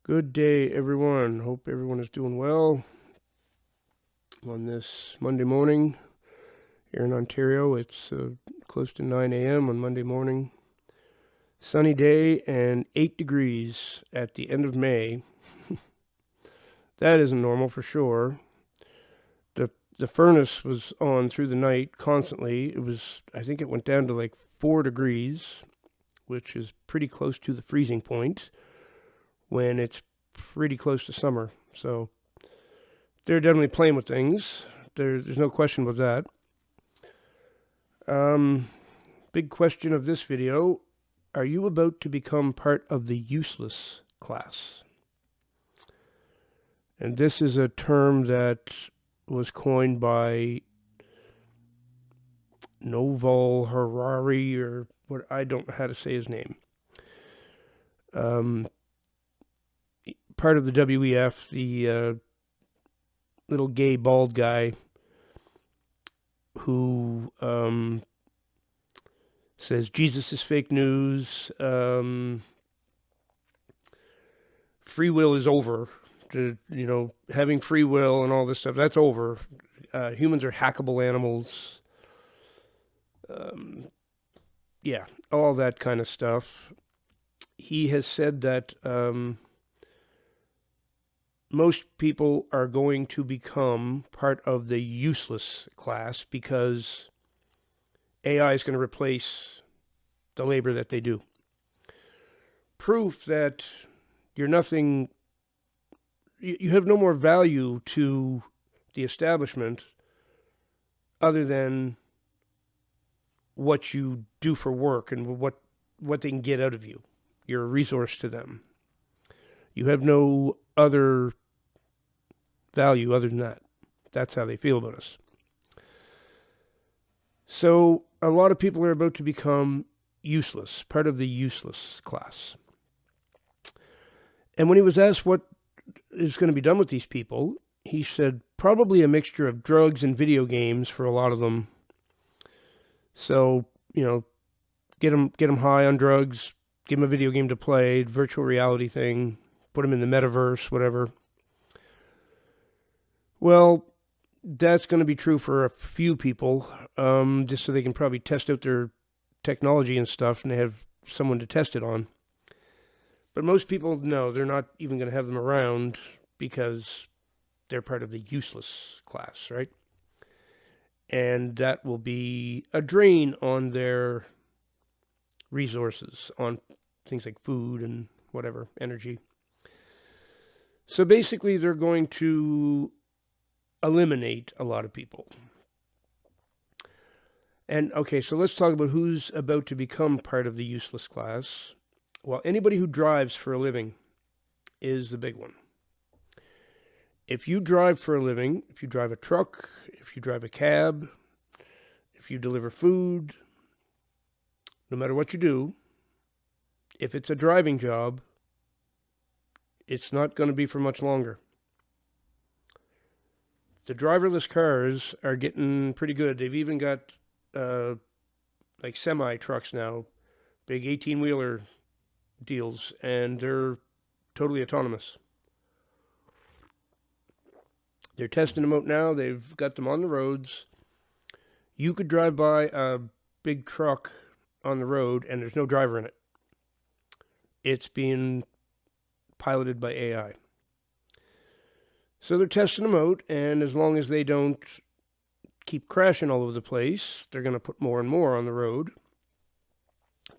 Good day, everyone. Hope everyone is doing well on this Monday morning here in Ontario. It's close to 9 a.m. on Monday morning. Sunny day and 8 degrees at the end of May. That isn't normal for sure. The furnace was on through the night constantly. I think it went down to like 4 degrees, which is pretty close to the freezing point when it's pretty close to summer. So they're definitely playing with things. There's no question about that. Big question of this video. Are you about to become part of the useless class? And this is a term that was coined by Yuval Harari, or what, I don't know how to say his name. Part of the WEF, the little gay bald guy who says Jesus is fake news, free will is over. Having free will and all this stuff, that's over. Humans are hackable animals. Yeah, all that kind of stuff. He has said that most people are going to become part of the useless class because AI is going to replace the labor that they do. Proof that you're nothing, you have no more value to the establishment other than what you do for work and what they can get out of you. You're a resource to them. You have no other value other than that. That's how they feel about us. So a lot of people are about to become useless, part of the useless class. And when he was asked what is going to be done with these people, he said probably a mixture of drugs and video games for a lot of them. So, get them high on drugs, give them a video game to play, virtual reality thing, put them in the metaverse, whatever. Well, that's going to be true for a few people, just so they can probably test out their technology and stuff, and they have someone to test it on. But most people, no, they're not even going to have them around because they're part of the useless class, right? And that will be a drain on their resources, on things like food and whatever, energy. So basically, they're going to eliminate a lot of people. And okay, so let's talk about who's about to become part of the useless class. Well, anybody who drives for a living is the big one. If you drive for a living, if you drive a truck, if you drive a cab, if you deliver food, no matter what you do, if it's a driving job, it's not going to be for much longer. The driverless cars are getting pretty good. They've even got like semi trucks now, big 18-wheeler deals, and they're totally autonomous. They're testing them out now. They've got them on the roads. You could drive by a big truck on the road and there's no driver in it. It's being piloted by AI. So they're testing them out, and as long as they don't keep crashing all over the place, they're going to put more and more on the road.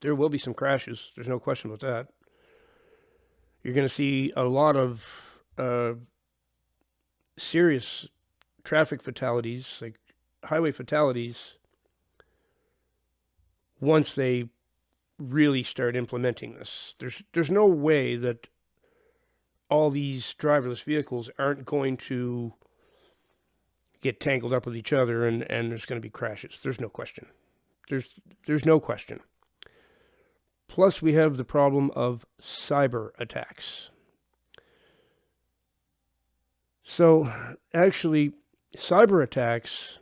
There will be some crashes. There's no question about that. You're going to see a lot of serious traffic fatalities, like highway fatalities, once they really start implementing this. There's no way that all these driverless vehicles aren't going to get tangled up with each other and there's going to be crashes. There's no question. There's no question. Plus, we have the problem of cyber attacks. So, actually, cyber attacks,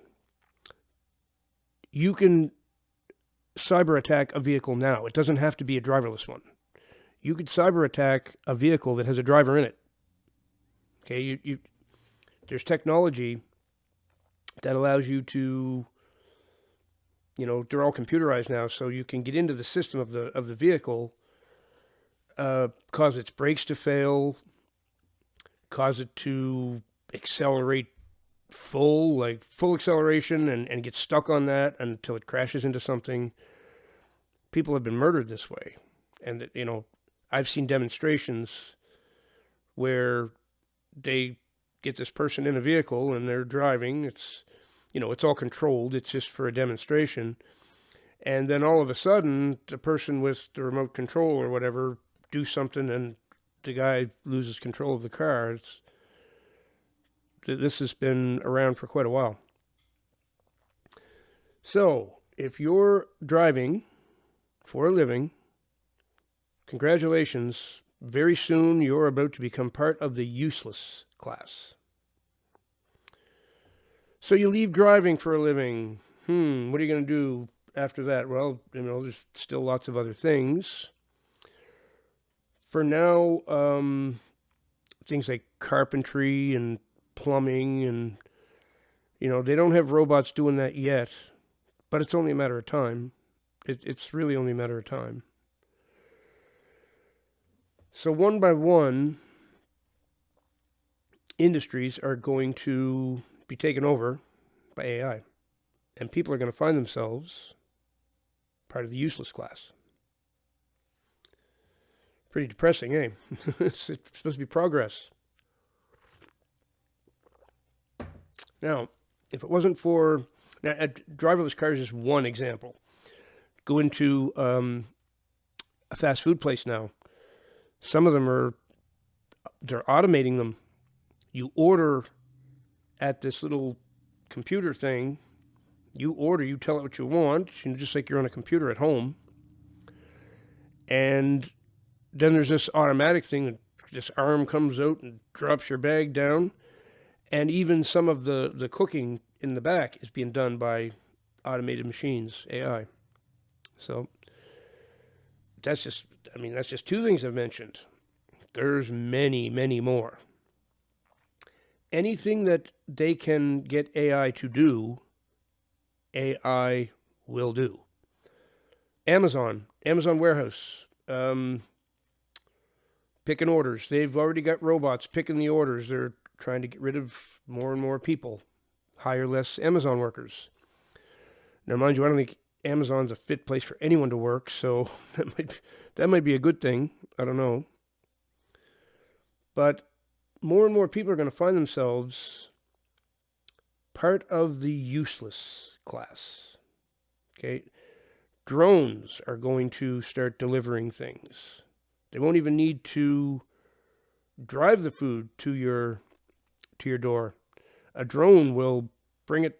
you can cyber attack a vehicle now. It doesn't have to be a driverless one. you could cyber attack a vehicle that has a driver in it. Okay, there's technology that allows you to, they're all computerized now, so you can get into the system of the vehicle, cause its brakes to fail, cause it to accelerate full acceleration and get stuck on that until it crashes into something. People have been murdered this way. And, I've seen demonstrations where they get this person in a vehicle and they're driving. It's all controlled. It's just for a demonstration. And then all of a sudden, the person with the remote control or whatever do something and the guy loses control of the car. This has been around for quite a while. So, if you're driving for a living, congratulations. Very soon you're about to become part of the useless class. So you leave driving for a living. What are you going to do after that? Well, there's still lots of other things. For now, things like carpentry and plumbing and, they don't have robots doing that yet, but it's only a matter of time. It's really only a matter of time. So one by one, industries are going to be taken over by AI, and people are going to find themselves part of the useless class. Pretty depressing, eh? It's supposed to be progress. Now, if it wasn't for... Now, driverless cars is one example. Go into a fast food place now. Some of them they're automating them. You order at this little computer thing. You order, you tell it what you want, just like you're on a computer at home. And then there's this automatic thing that this arm comes out and drops your bag down. And even some of the cooking in the back is being done by automated machines, AI. So that's just two things I've mentioned. There's many, many more. Anything that they can get AI to do, AI will do. Amazon warehouse, picking orders. They've already got robots picking the orders. They're trying to get rid of more and more people, hire less Amazon workers. Now, mind you, I don't think Amazon's a fit place for anyone to work, so that might be a good thing. I don't know. But more and more people are going to find themselves part of the useless class. Okay? Drones are going to start delivering things. They won't even need to drive the food to your door. A drone will bring it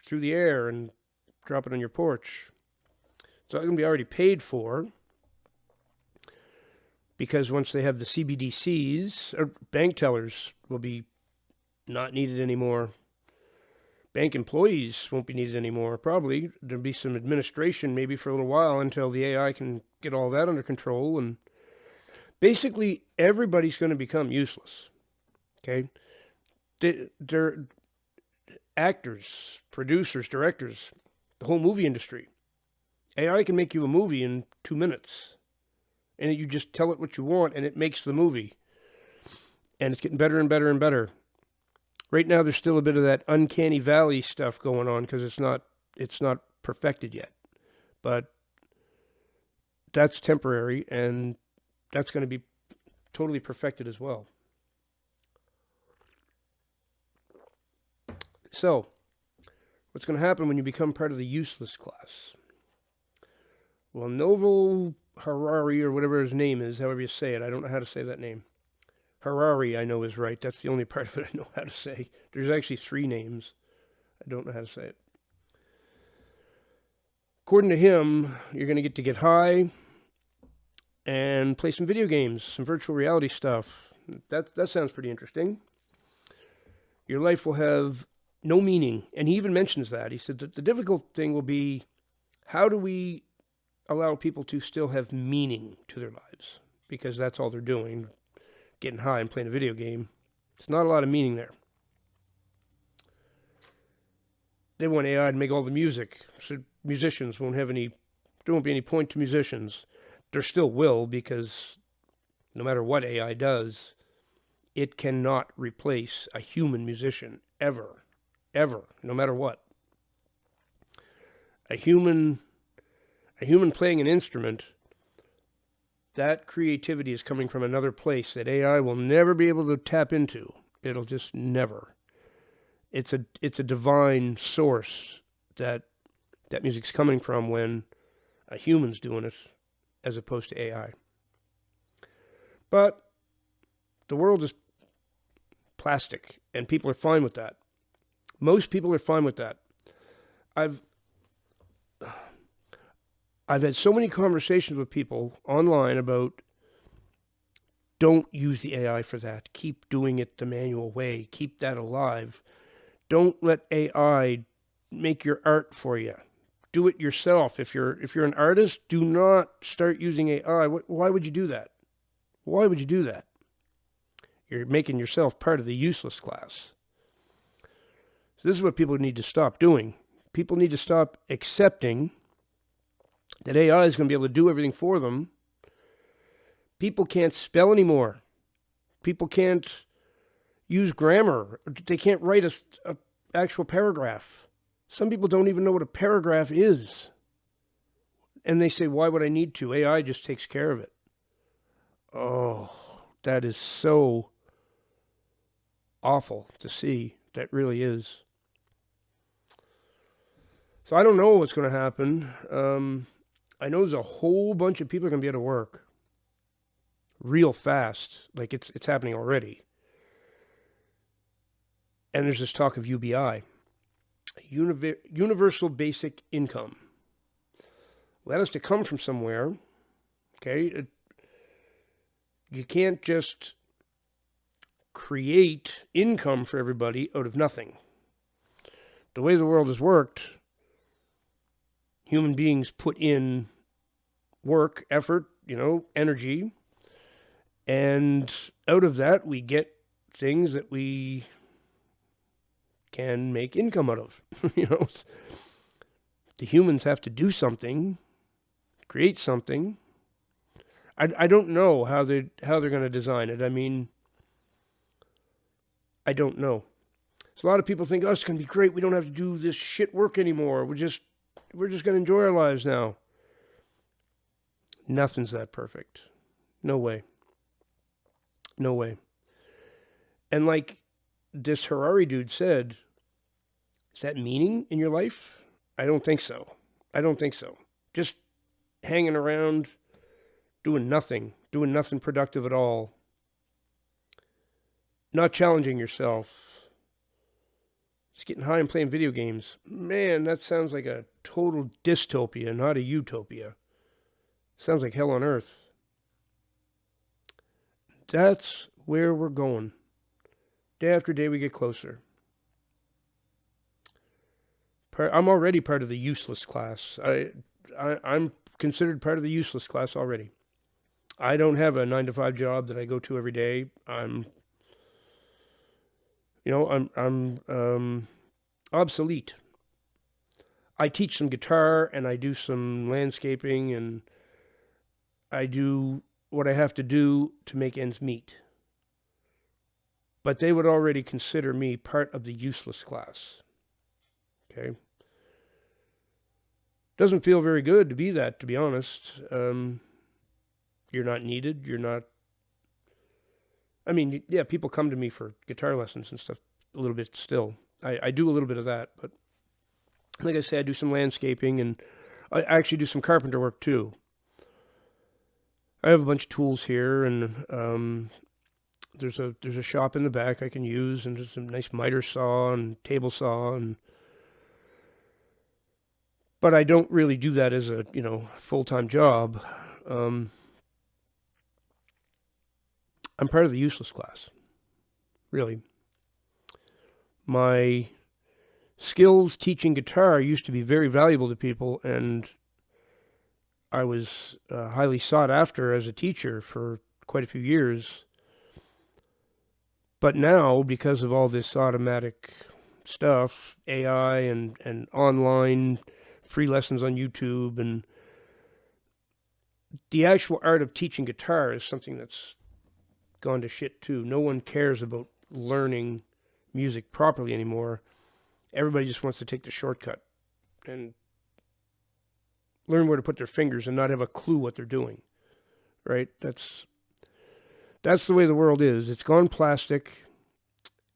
through the air and drop it on your porch. It's not going to be already paid for, because once they have the CBDCs, or bank tellers will be not needed anymore. Bank employees won't be needed anymore. Probably there'll be some administration maybe for a little while until the AI can get all that under control. And basically everybody's going to become useless. Okay? They're actors, producers, directors, the whole movie industry. AI can make you a movie in 2 minutes. And you just tell it what you want and it makes the movie. And it's getting better and better and better. Right now there's still a bit of that uncanny valley stuff going on because it's not perfected yet. But that's temporary, and that's going to be totally perfected as well. So, what's going to happen when you become part of the useless class? Well, Novel Harari, or whatever his name is, however you say it, I don't know how to say that name. Harari, I know, is right. That's the only part of it I know how to say. There's actually 3 names. I don't know how to say it. According to him, you're going to get high and play some video games, some virtual reality stuff. That sounds pretty interesting. Your life will have no meaning. And he even mentions that. He said that the difficult thing will be, how do we allow people to still have meaning to their lives? because that's all they're doing, getting high and playing a video game. It's not a lot of meaning there. They want AI to make all the music, so musicians won't have any, there won't be any point to musicians. There still will, because no matter what AI does, it cannot replace a human musician, ever, no matter what. A human playing an instrument, that creativity is coming from another place that AI will never be able to tap into. It'll just never. It's a divine source that music's coming from when a human's doing it, as opposed to AI. But the world is plastic, and people are fine with that. Most people are fine with that. I've had so many conversations with people online about, don't use the AI for that. Keep doing it the manual way. Keep that alive. Don't let AI make your art for you. Do it yourself. If you're an artist, do not start using AI. Why would you do that? Why would you do that? You're making yourself part of the useless class. So this is what people need to stop doing. People need to stop accepting that AI is going to be able to do everything for them. People can't spell anymore. People can't use grammar. They can't write a actual paragraph. Some people don't even know what a paragraph is. And they say, why would I need to? AI just takes care of it. Oh, that is so awful to see. That really is. So I don't know what's going to happen. I know there's a whole bunch of people are going to be out of work real fast. Like it's happening already. And there's this talk of UBI, Universal Basic Income. Well, that has to come from somewhere. Okay, you can't just create income for everybody out of nothing. The way the world has worked, human beings put in work, effort, energy, and out of that we get things that we can make income out of. The humans have to do something, create something. I don't know how they're going to design it. I mean, I don't know. So a lot of people think, oh, it's going to be great. We don't have to do this shit work anymore. We're just going to enjoy our lives now. Nothing's that perfect. No way. No way. And like this Harari dude said, is that meaning in your life? I don't think so. Just hanging around, doing nothing productive at all. Not challenging yourself. Just getting high and playing video games. Man, that sounds like a total dystopia, not a utopia. Sounds like hell on earth. That's where we're going. Day after day we get closer. I'm already part of the useless class. I'm considered part of the useless class already. I don't have a 9-to-5 job that I go to every day. I'm obsolete. I teach some guitar and I do some landscaping and I do what I have to do to make ends meet. But they would already consider me part of the useless class. Okay? Doesn't feel very good to be that, to be honest. You're not needed. You're not... I mean, yeah, people come to me for guitar lessons and stuff a little bit still. I do a little bit of that, but like I said, I do some landscaping and I actually do some carpenter work too. I have a bunch of tools here and there's a shop in the back I can use and there's a nice miter saw and table saw but I don't really do that as a, full-time job. I'm part of the useless class. Really. My skills teaching guitar used to be very valuable to people, and I was highly sought after as a teacher for quite a few years. But now, because of all this automatic stuff, AI and online free lessons on YouTube, and the actual art of teaching guitar is something that's gone to shit too. No one cares about learning music properly anymore. Everybody just wants to take the shortcut and learn where to put their fingers and not have a clue what they're doing. Right? That's the way the world is. It's gone plastic,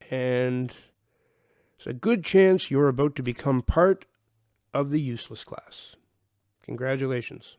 and there's a good chance you're about to become part of the useless class. Congratulations.